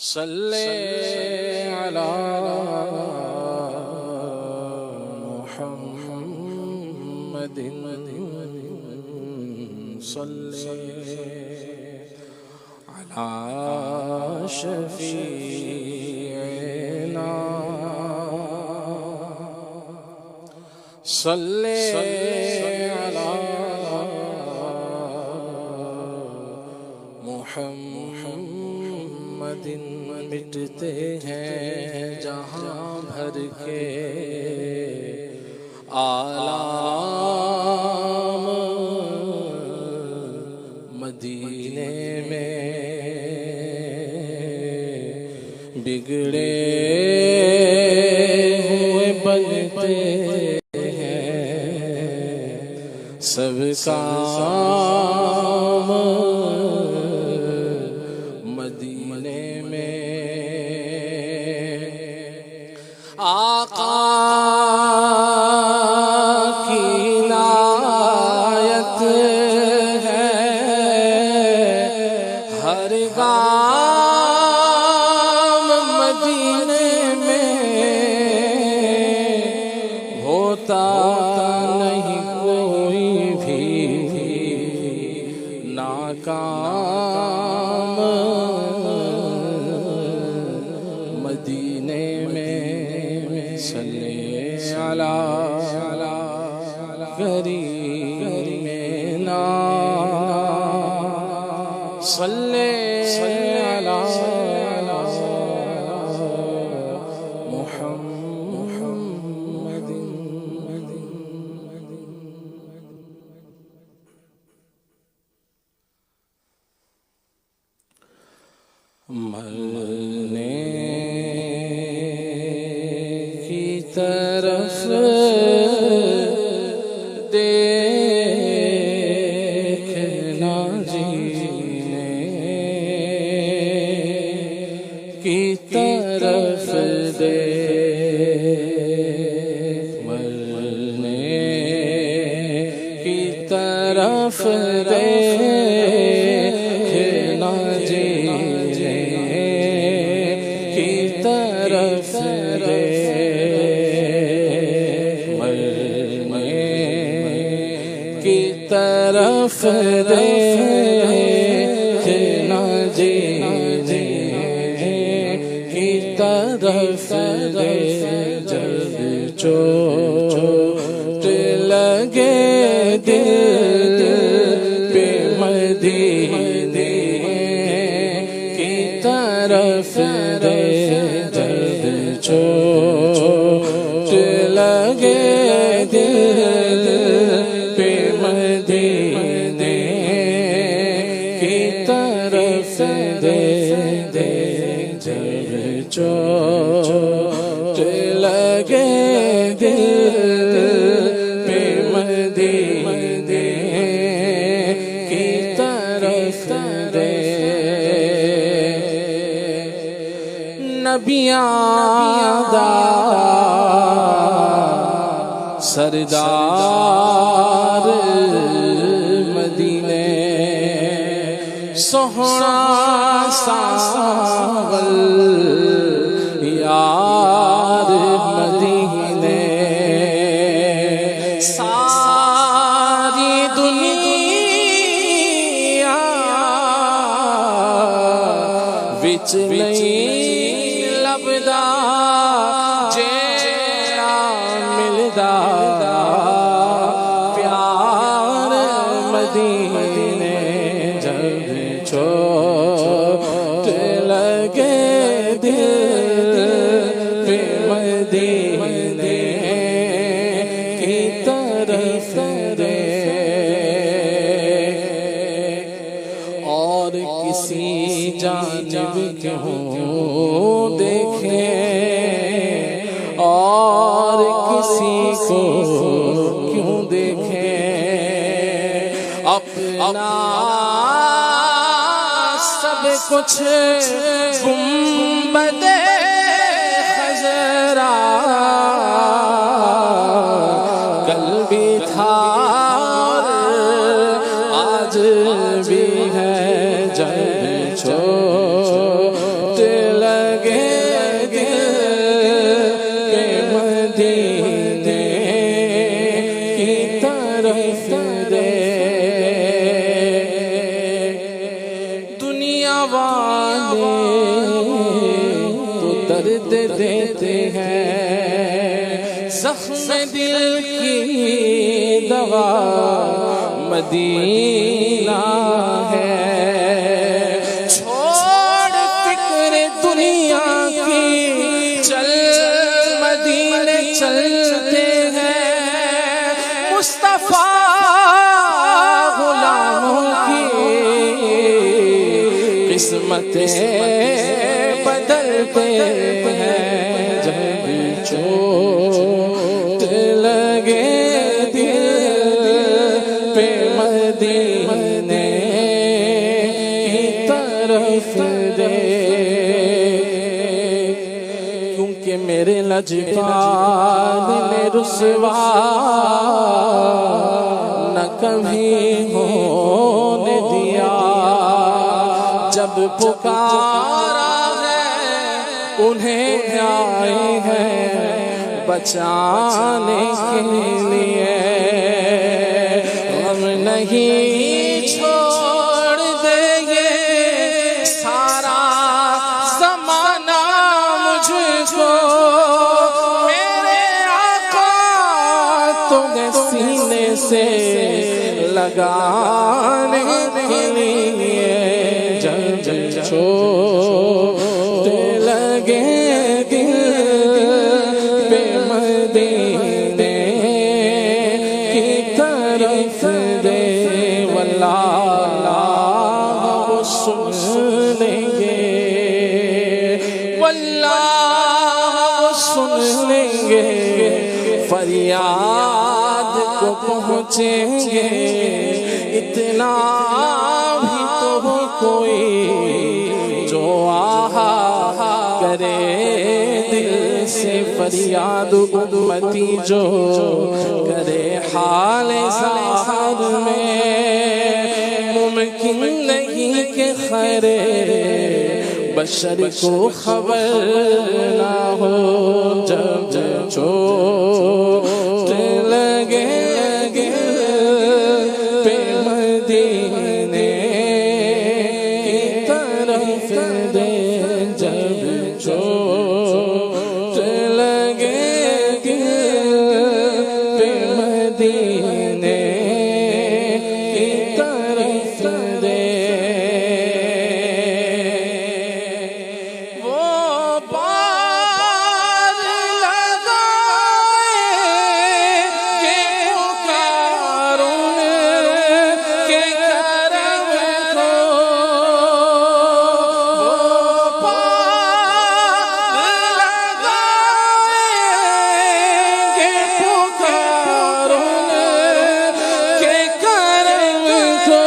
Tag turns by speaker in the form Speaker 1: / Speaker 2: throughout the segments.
Speaker 1: सल्ले अला मुहम्मदिन सल्ले अला शफीना सल्ले अला मुहम्मदिन। मिटते हैं जहाँ भर के आलाम मदीने में, बिगड़े हुए बनते हैं सब काम मदीने में। आका की नायत है हर गाम मदीने में, होता नहीं कोई भी नाकाम मदीने में। सल्ले अला करीमेना सल्ले अला मुहम्मदिन। मरने की तरफ देखना जीने की तरफ देख, मरने की तरफ देखना जीने की तरफ तरफ देखना जीने की तरफ दे। जब चोट लगे दिल पे मदीने की तरफ दे। जब चोट लगे दिल पे मदीने की तरफ दे। जब चोट लगे दिल पे मदीने की तरफ दे। नबियां दा सरदार मदीने सोहना सावल यार मदीने। सारी दुनिया विच नहीं लभदा जेड़ा मिलदा प्यार मदीने। जब चोट लगे दिल पे मदीने की तरफ दे। और किसी जानिब क्यों देखे और किसी को क्यों देखे, अपना सब कुछ गुंबदे खजरा कल भी था आज भी है। जब चोट की दवा मदीना है। छोड़ फिक्र दुनिया की, चल मदीने चलते हैं। मुस्तफा गुलामों की किस्मतें बदलते हैं। जब चोट लगे दिल पे मदीने की तरफ दे, क्योंकि मेरे लजपाल ने रुसवा न कभी होने दिया। जब पुकारा है उन्हें आए हैं बचाने के लिए। हम नहीं छोड़ देंगे सारा ज़माना मुझको, मेरे आका तुम्हें सीने से लगाने के लिए। जब चोट लगे दिल पे मदीने की तरफ दे, वल्लाह वो सुन लेंगे, वल्लाह वो सुन लेंगे। फरियाद को पहुँचेंगे, इतना भी तो कोई जो आहा करे दिल से फरियाद। उम्मती जो करे हाल ज़ाहिर में, मुमकिन नहीं कि खैरे बशर को खबर ना हो। जब चोट लगे पे मदीने की तरफ दे, जब चोट लगे पे मदीने की तरफ दे। वो पार लगाए पुकारों के करम को, वो पार लगाए पुकारों के करम को।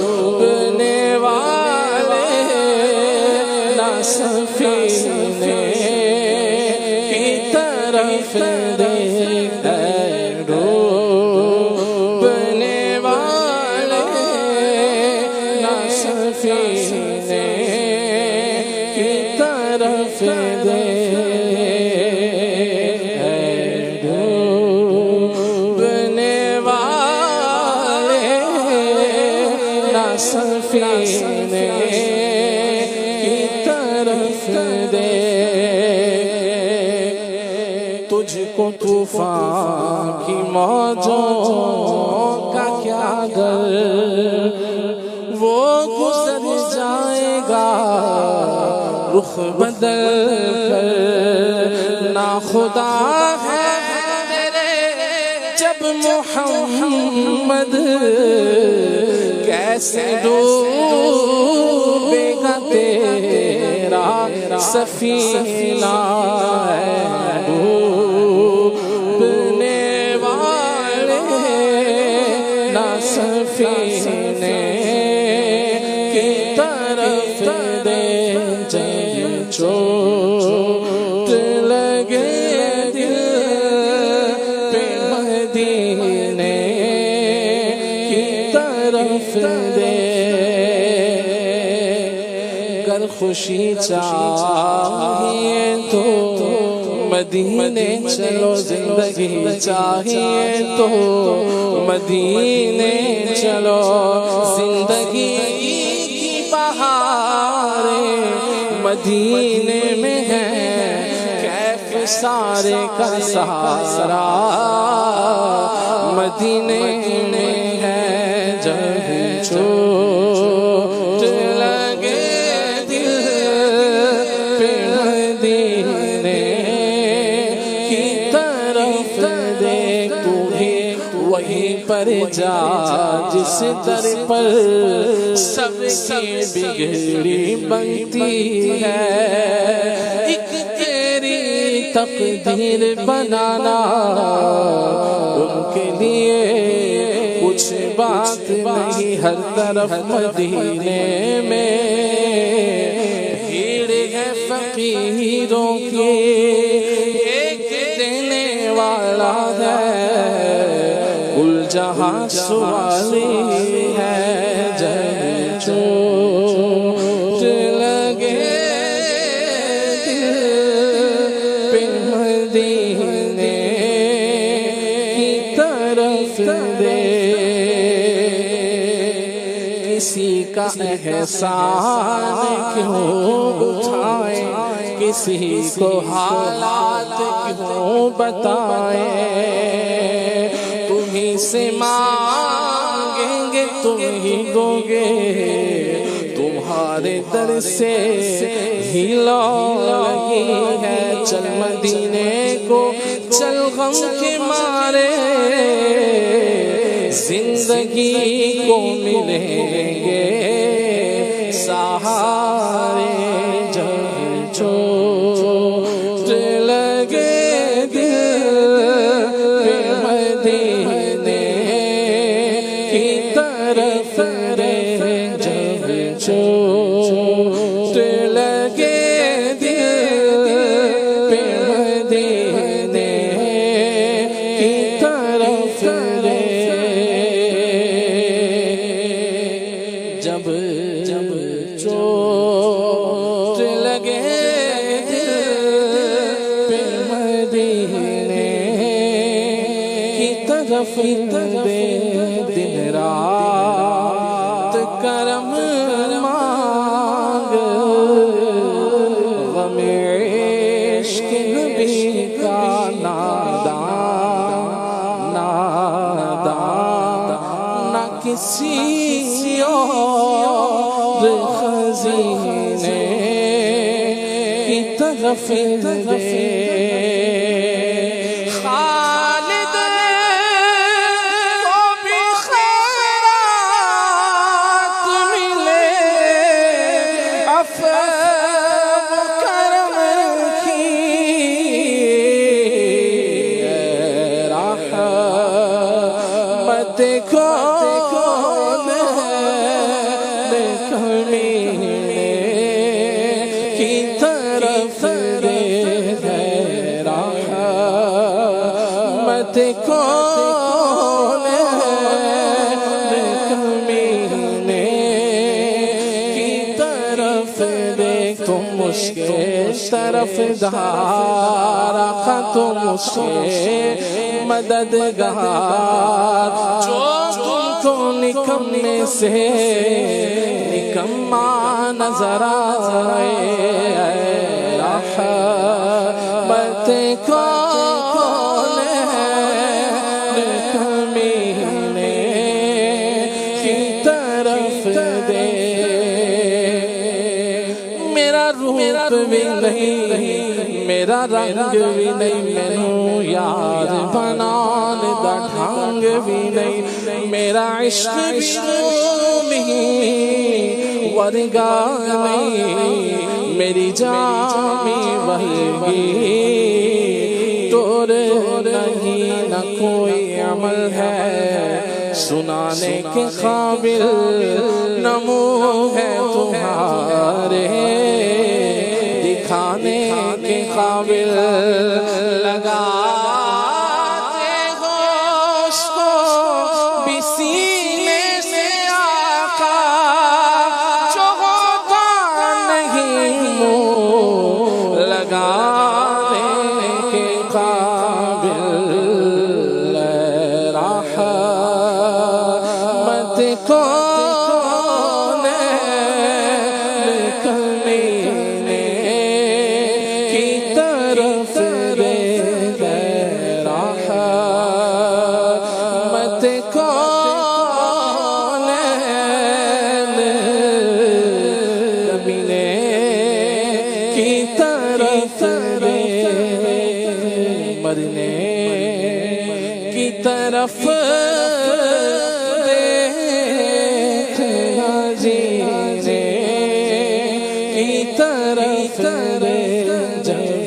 Speaker 1: डूबने वाले ना सफीने की तरफ दे, डूबने वाले ना सफीने की तरफ दे, डूबने वाले ना सफीने की तरफ दे। तुझको तूफान की मौजों का क्या डर, वो गुजर जाएगा रुख बदल कर। ना खुदा है तेरे जब मोहम्मद, कैसे डूबेगा तेरा सफीना। डूबने वाले ना सफीने की तरफ दे, जब चोट लगे दिल पे मदीने की तरफ दे। अगर खुशी चाहिए तो मदीने चलो, जिंदगी चाहिए तो मदीने चलो। जिंदगी की बहारें मदीने में है, सारे का सहारा मदीने में है। जब चोट लगे दिल पे मदीने की तरफ देख, तू भी वहीं पर जा जिस दर पर सबकी बिगड़ी बनती है। एक तेरी तकदीर बनाना उनके लिए कुछ बात नहीं। हर तरफ मदीने में भीड़ है फकीरों की, एक देने वाला है, कुल जहां सवाली है। जब चोट लगे दिल पे मदीने की तरफ दे, किसी का एहसान क्यों उठाए, किसी को हालात क्यों बताए। तुम्ही से मांगेंगे तुम ही दोगे, तुम्हारे दर से ही लगी है। चल मदीने को चल गम के मारे, जिंदगी को मिलेंगे सहारे। जब चोट लगे दिल पे मदीने की तरफ रे, जब चोट लगे दिल पे मदीने की तरफ रे। जब चोट लगे दिल पे मदीने की तरफ दे, दिन रात करम मांग, गमे इश्क नबी का नादान ना किसी और खजीने की तरफ दे। खालिद को भी खैरात मिले, अफ़्व करम की रहमत को की तरफ दे, रहमत को कमीने की तरफ दे। तुम उसके तरफदार, तुम उसके मददगार, जो तुमको निकम्मे से निकम्मा नजर आए। रहमत को कमीने की तरफ दे। मेरा रूप भी नहीं, मेरा रंग भी नहीं, मैनू यार बनान दा ढंग भी नहीं, मेरा इश्क भी वर्गा नहीं, मेरी जामी वही तोरे नहीं। न कोई अमल है सुनाने के काबिल, न मुँह है तुम्हारे दिखाने के काबिल। लगाते हो उसको भी सीने से आका, जो होता नहीं मुँह लगाने के काबिल। रहमत को कमीने की तरफ दे। तरफ देखना जीने की तरफ जब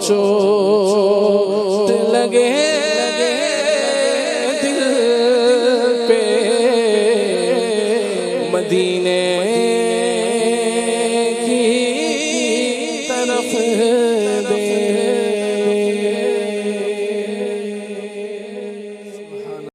Speaker 1: चोट लगे दिल पे मदीने